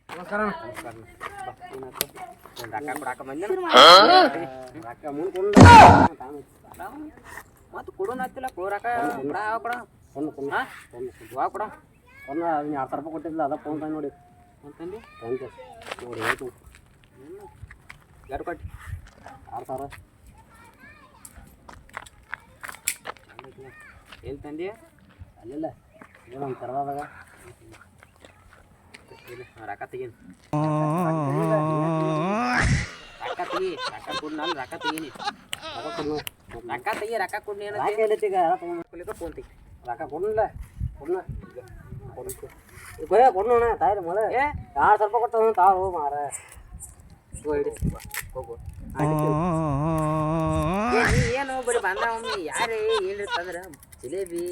ನಮಸ್ಕಾರ. ರೊಕ್ಕ ಕೊಡಾಕ ಬಂದೆ ರೊಕ್ಕ ಮುಂದ್ಕೊಂಡು ಮತ್ತು ಕೊಡೋಣ ಹತ್ತಿಲ್ಲ ಕೊಡಾಕ ಕೊಡ ಕೊಡ ವಾ ಕೊಡ ಒಂದು 2,000 ರೂಪಾಯಿ ಕೊಟ್ಟಿದ್ದಿಲ್ಲ ಅದ ಫೋನ್ ತಂದು ನೋಡಿ ಅಂತಂದು ನೋಡಿ ಆಯ್ತು ಎರಡು ಕೊಟ್ಟು 6,000 ಎಲ್ಲಿ ತಂದಿ ಅಲ್ಲಿಲ್ಲ ನಮ್ಮ ತರದಾಗ ರೊಕ್ಕ ತೆಗೀನಿ ರೊಕ್ಕ ತೆಗಿ ರೊಕ್ಕ ಕೊಡ್ ನಾನು ರೊಕ್ಕ ತೆಗೀನಿ ರೊಕ್ಕ ತೆಗಿ ರೊಕ್ಕ ಕೊಡ್ನಿ ಏನಕ್ಕೆ ಫೋನ್ ತೆಗಿ ರೊಕ್ಕ ಕೊಡಲ್ಲ ಕೊಡ್ನ ಕೊಡೋಣ ತಾಯಿ ಮೊದಲ 2,000 ರೂಪಾಯಿ ಕೊಟ್ಟು ತಾವು ಮಾರ ಹೋಗು ಏನು ಬರೀ ಬಂದ ಒಮ್ಮೆ ಯಾರೇ ಏನಿರ್ತಂದ್ರೆ ಜಿಲೇಬಿ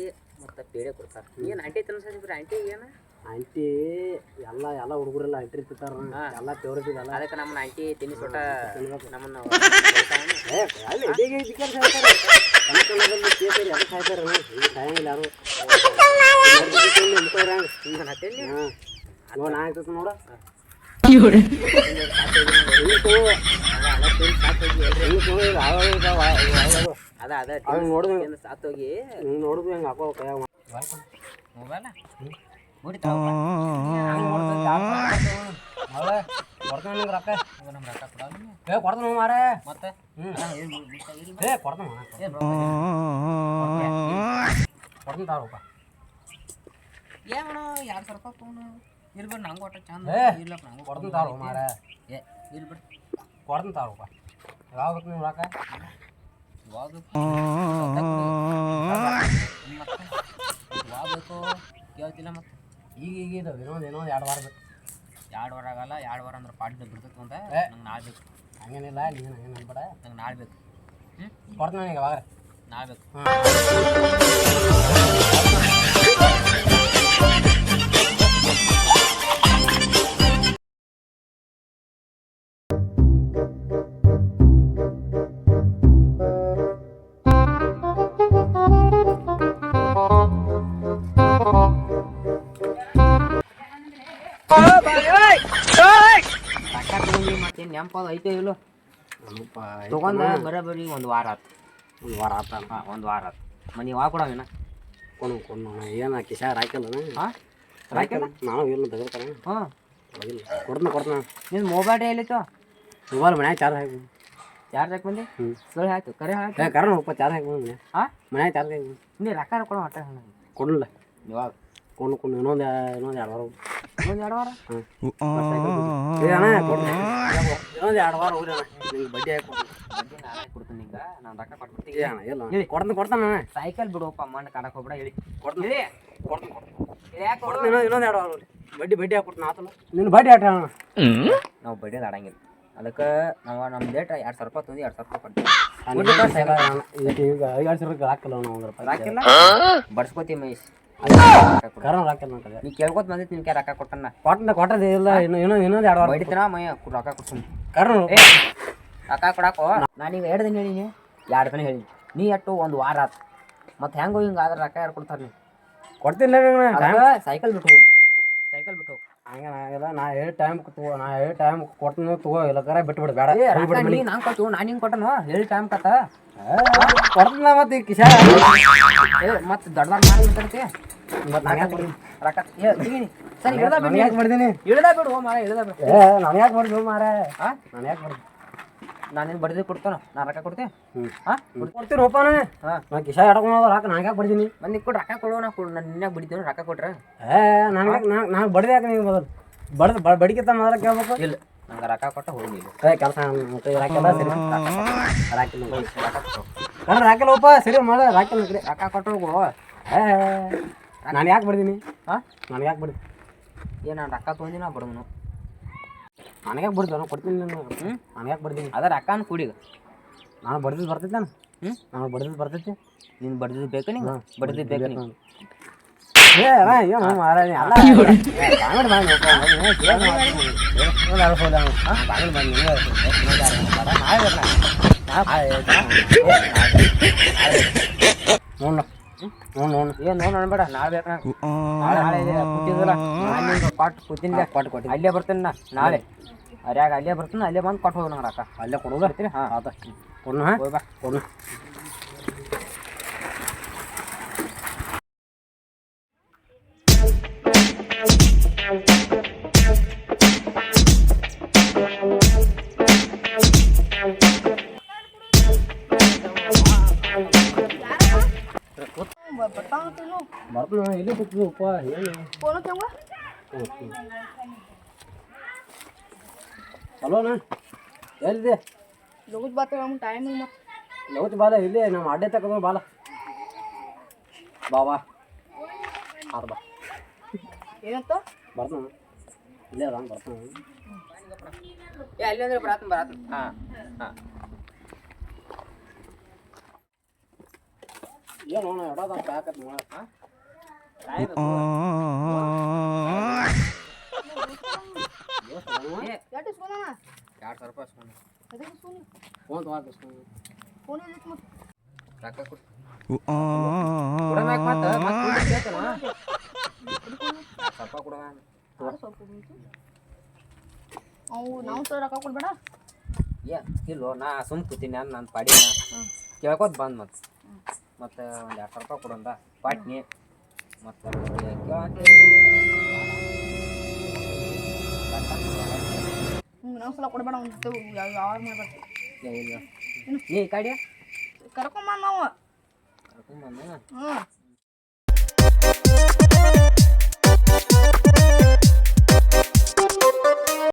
ಮತ್ತು ಪೇಡೆ ಕೊಡ್ತಾರೆ ಏನು ಆಂಟಿ ತಿನ್ನಿಸ್ರಿ ಆಂಟಿ ಏನು ಆಂಟಿ ಎಲ್ಲ ಹುಡುಗರೆಲ್ಲ ಆಂಟಿ ತಿಂತಾರ ಎಲ್ಲ ಫೇವ್ರೇಟ್ ಇದೆಲ್ಲ ಅದಕ್ಕೆ ನಮ್ಮನ್ನ ಆಂಟಿ ತಿನ್ನಿಸ್ಕೊಟ್ಟ ನಮ್ಮನ್ನ ಅದಕ್ಕೆ ಹಾಯ್ತಾರೆ ಸಾಯಂಗಿಲ್ಲ ಯಾರು ನಾ ಆಗ್ತದೆ ನೋಡ ಅದ ನೋಡುದು ಸಾತೋಗಿ ನೋಡುದು ಹೆಂಗೆ ಹಾಕೋ ಕೈಯಾಗ ಮೊಬೈಲ ಕೊಡ್ತಾನೆ ರೊಕ್ಕ ನಮ್ಮ ರೊಕ್ಕ ಕೊಡ್ತಾನ ಮಾರ ಮತ್ತೆ ಕೊಡ್ತಾನ ಕೊಡ್ತಾನ ತಾರಪ್ಪ ಏನು 2,000 ರೂಪಾಯಿ ಫೋನು ಇರ್ಬೇಡಿ ನಂಗೆ ಒಟ್ಟು ಚಂದ ಇರ್ಲಪ್ಪ ನಂಗೆ ಕೊಡ್ತಾನ ತಾರು ಮಾರ ಇರ್ಬೇಡಿ ಕೊಡ್ತಾನ ತಾರಪ್ಪ ಯಾವಾಗ ಬೇಕು ನೀವು ರೊಕ್ಕ ಯಾವಾಗ ಬೇಕು ಕೇಳ್ತಿಲ್ಲ ಮತ್ತೆ ಈಗ ಇದಾವೆ ಇನ್ನೊಂದು 2 ವಾರ ಬೇಕು 2 ವಾರ ಆಗಲ್ಲ 2 ವಾರ ಅಂದ್ರೆ ಪಾಠ ಬಿಡ್ತೈತೆ ಅಂತ ನಂಗೆ ನಾಳೆ ಬೇಕು ಹಂಗೇನಿಲ್ಲ ನೀನು ಹಂಗೇನು ಅನ್ಬೇಡ ನಂಗೆ ನಾಳೆ ಬೇಕು ಕೊಡ್ತೀನಿ ನನಗೆ ಯಾವಾಗ ನಾಳೆ ಬೇಕು ನೆಂಪದ ಐತೆ ಇಲ್ಲ ತಗೊಂಡ ಬರೋಬ್ಬರಿ 1 ವಾರ ಆಯ್ತು 1 ವಾರ ಆತ ಹಾಂ 1 ವಾರ ಆಯ್ತು ಮನೆ ಯಾವಾಗ ಕೊಡವೇನ ಕೊಂಡು ಏನು ಕಿಶಾ ರಾಕಿಲ್ಲ ಹಾಂ ರಾಕಿಲ್ಲ ನಾವು ಇಲ್ಲ ತೆಗೆದ್ತಾನೆ ಹಾಂ ಕೊಡ್ತಾನೆ ನಿನ್ನ ಮೊಬೈಲ್ ಎಲ್ಲಿತ್ತು ಮೊಬೈಲ್ ಮನ್ಯಾಗ ಚಾರ್ಜ್ ಹಾಕಿ ಬಂದು ಸರಿ ಆಯ್ತು ಕರೆ ಹಾಕಿ ಕರೆ ನೋಡಪ್ಪ ಚಾರ್ಜ್ ಹಾಕಿ ಬಂದು ಹಾಂ ಮನ್ಯಾಗ ಚಾರ್ಜ್ ಹಾಕಿ ನೀ ರೊಕ್ಕ ಕೊಡೋ ಹೊಟ್ಟೆ ಕೊಡಲ್ಲ ಇವಾಗ ಕೊಂಡು ಇನ್ನೊಂದು 2 ವಾರ ಇನ್ನೊಂದು 2 ವಾರ ಇನ್ನೊಂದು 2 ವಾರ ಹೋಗ್ರಿ ನಿಂಗೆ ಬಡ್ಡಿ ಹಾಕಿ ಬಡ್ಡಿ ನಾಳೆ ಕೊಡ್ತೀನಿ ನಿಂಗೆ ನಾನು ರೊಕ್ಕ ಕೊಟ್ಬಿಡ್ತೀನಿ ಕೊಡ್ತಾನೆ ಸೈಕಲ್ ಬಿಡುವಪ್ಪ ಮಣ್ಣು ಕಾಣಕ್ಕೆ ಹೋಗ್ಬಿಡ ಹೇಳಿ ಕೊಡ್ತೀನಿ ಇನ್ನೊಂದು 2 ವಾರ ಹೋಗ್ರಿ ಬಡ್ಡಿ ಹಾಕ್ಬಿಡ್ತೀನಿ ಆತಲ್ಲ ನಿನ್ನ ಬಡ್ಡಿ ಆಟ ನಾವು ಬಡ್ಡಿ ಆಡಂಗಿಲ್ಲ ಅದಕ್ಕೆ ನಾವು ನಮ್ಮ ಡೇಟ್ 2,000 ರೂಪಾಯಿ ತಂದು 2,000 ರೂಪಾಯಿ ಕೊಡ್ತೀವಿ ಈಗ 5,000 ರೂಪಾಯಿ ಹಾಕಲ್ಲ ನಾವು 1 ರೂಪಾಯಿ ಹಾಕಿಲ್ಲ ಬಡ್ಸ್ಕೊತೀವಿ ಮಹೇಶ್ ನೀ ಕೇಳ್ಕೊತ ಬಂದಿತ್ತು ನಿನ್ಗೆ ರೊಕ್ಕ ಕೊಟ್ಟದ ಇಲ್ಲ ಇನ್ನೊಂದು 2 ವಾರ ಬಡಿತನ ಮಯ್ಯ ರೊಕ್ಕ ಕೊಡ್ತೀನಿ ರೊಕ್ಕ ಕೊಡಾಕೋ ನಾನೀಗ 2 ದಿನ ಹೇಳಿನಿ 2 ದಿನ ಹೇಳಿ ನೀ ಅಟ್ಟು 1 ವಾರ ಆತು ಮತ್ತೆ ಹೆಂಗೋ ಹಿಂಗೆ ಆದ್ರೆ ರೊಕ್ಕ ಯಾರು ಕೊಡ್ತಾರೆ ನೀವು ಕೊಡ್ತಿಲ್ಲ ಸೈಕಲ್ ಬಿಟ್ಟು ಹೋಗಿ ಸೈಕಲ್ ಬಿಟ್ಟು ಹೋಗಿ ಹಂಗೇನಾಗಲ್ಲ ನಾ ಹೇಳಿ ಟೈಮ್ ಕೊಡ್ತೀನಿ ತಗೋ ಇಲ್ಲ ಕರೆ ಬಿಟ್ಬಿಡು ಬೇಡ ನಾನು ಕೊಟ್ಟು ನಾನು ಹಿಂಗೆ ಕೊಟ್ಟನು ಹೇಳಿ ಟೈಮ್ ಕತ್ತ ಕೊಡ್ತಿಲ್ಲ ಮತ್ತೆ ಕಿಶಾ ಮತ್ತೆ ದೊಡ್ಡ ಮಾಡಿ ಮಾತಾಡ್ತಿ ಮತ್ತೆ ನಾನು ಯಾಕೆ ರೊಕ್ಕ ಸರಿ ನಾನು ಯಾಕೆ ಮಾಡಿದ್ದೀನಿ ಇಳ್ದ ಬಿಡು ಮಾರ ಇಳ್ದ ಬಿಡು ನಾನು ಯಾಕೆ ಮಾಡಿದ್ವಿ ಮಾರ ಹಾಂ ನಾನು ಯಾಕೆ ಮಾಡಿದ್ವಿ ನಾನೇನು ಬಡ್ದು ಕೊಡ್ತಾನ ನಾನು ರೊಕ್ಕ ಕೊಡ್ತೀನಿ ಹಾಂ ಕೊಡ್ತೀನಿ ರೂಪಾನ ಹಾಂ ನಾನು ಕಿಶಾ ಎಡ್ಕೊಂಡು ರೊಕ್ಕ ನಾನು ಯಾಕೆ ಬಡ್ದೀನಿ ಬಂದು ಕೊಡು ರೊಕ್ಕ ಕೊಡು ನಾ ಕೊಡು ನಾನು ನಿನ್ಯಾಗ ಬಡಿತೀನಿ ರೊಕ್ಕ ಕೊಟ್ರೆ ನಾನು ಬಡ್ದು ಯಾಕೆ ನೀವು ಮೊದಲು ಬಡಿಕಿತ್ತ ಮೊದಲ ಕೇಳ್ಬೇಕು ಇಲ್ಲ ನಂಗೆ ರೊಕ್ಕ ಕೊಟ್ಟ ಹೋಗಿ ಕೆಲಸ ರಾಕಿಲ್ಲ ಸರಿ ರಾಕಿಲ್ಲಪ್ಪ ಸರಿ ಮಾಡ ರಾಕಿಲ್ಲ ಕಡೆ ರೊಕ್ಕ ಕೊಟ್ಟು ಹೋಗು ನಾನು ಯಾಕೆ ಬಡ್ದೀನಿ ಹಾಂ ನಾನು ಯಾಕೆ ಬಡ್ದು ಏನು ನಾನು ರೊಕ್ಕ ತೊಗೊಂಡಿನ ಬಡ್ದನು ನನಗೆ ಯಾಕೆ ಬಡ್ದು ನಾನು ಕೊಡ್ತೀನಿ ನಾನು ಯಾಕೆ ಬಡ್ದೀನಿ ಅದ ರೊಕ್ಕನ ಕುಡಿಗ ನಾನು ಬಡ್ದಿದ್ದು ಬರ್ತೈತೆ ನಾನು ಬಡ್ದಿದ್ದು ಬರ್ತೈತಿ ನೀನು ಬಡ್ದಿದ್ದು ಬೇಕು ನಿಂಗೆ ಬಡ್ದಿದ್ದು ಬೇಕು ನೀವು ಏನು ಮಾರ ಎಲ್ಲ ನೋಡು ಏನು ನೋಡು ಅನ್ಬೇಡ ನಾಳೆ ಬೇಕು ನಾಳೆ ಕೂತಿದ್ದಲ್ಲ ಕೊಟ್ಟು ಕೂತಿಲ್ಲ ಕೊಟ್ಟು ಅಲ್ಲೇ ಬರ್ತೀನಿ ನಾಳೆ ಅರ್ಯಾಗ ಅಲ್ಲೇ ಬರ್ತೀನಿ ಅಲ್ಲೇ ಬಂದು ಕೊಟ್ಟು ಹೋಗಿ ನಂಗೆ ರೊಕ್ಕ ಅಲ್ಲೇ ಕೊಡೋದು ಬರ್ತೀರಿ ಹಾಂ ಆತ ಕೊಡು ಹಾಂ ಹೋಗಿ ಬಾ ಕೊಡು ಬರ್ತೀನಿ ಎಲ್ಲಿ ಕೂತಿದ್ದಪ್ಪ ಏನು ಹಲೋಣ್ಣ ಎಲ್ಲಿದೆ ಲಗುತ್ ಬಾತ ಟೈಮಿಂಗ್ ಮತ್ತೆ ಲವತ್ ಬಾಲ ಇಲ್ಲೇ ನಮ್ಮ ಅಡ್ಡೆ ತಗೊಂಡು ಬಾಲ ಬಾ ಆರು ಬಾ ಏನಂತ ಬರ್ತಾನ ಇಲ್ಲೇ ಅದ ಬರ್ತಾನ ಅಲ್ಲಿ ಅಂದ್ರೆ ಬರತ್ತ ಹಾಂ ಹಾಂ ಏನು ನೋಡ ಎಡದ ಪ್ಯಾಕತ್ ನೋಡಪ್ಪ ಯಾಕೆ ಸೋನ 2,000 ರೂಪಾಯಿ ಸೋನು ಅದಕ್ಕೆ ಸೋನಿ ಫೋನ್ ತಗೊಂಡು ಸೋನು ಫೋನ್ ಎಲ್ಲಿತ್ತು ಮತ್ತೆ ರೊಕ್ಕ ಕೊಡು ಕೊಡಬೇಕು ಮತ್ತೆ ಕೇಳ್ತಾನ ಸ್ವಲ್ಪ ಕೊಡೋಣ ಅವು ನಾವು ಸಹ ರೊಕ್ಕ ಕೊಡ್ಬೇಡ ಇಲ್ಲೋ ನಾ ಸುಮ್ ಕೂತೀನಿ ನಾನು ಪಾಡಿ ಕೇಳ್ಕೊತ ಬಂದು ಮತ್ತೆ ಒಂದು 2,000 ರೂಪಾಯಿ ಕೊಡೋಂದ ಪಾಟ್ನಿ ಮತ್ತು ನಾವು ಸಲ ಕೊಡ್ಬೇಡ ಒಂದು ಯಾವ ಮಾಡ್ಬೇಕು ನೀ ಕಾಡಿ ಕರ್ಕೊಂಬಂದು ನಾವು ಕರ್ಕೊಂಬಂದ ಹ್ಞೂ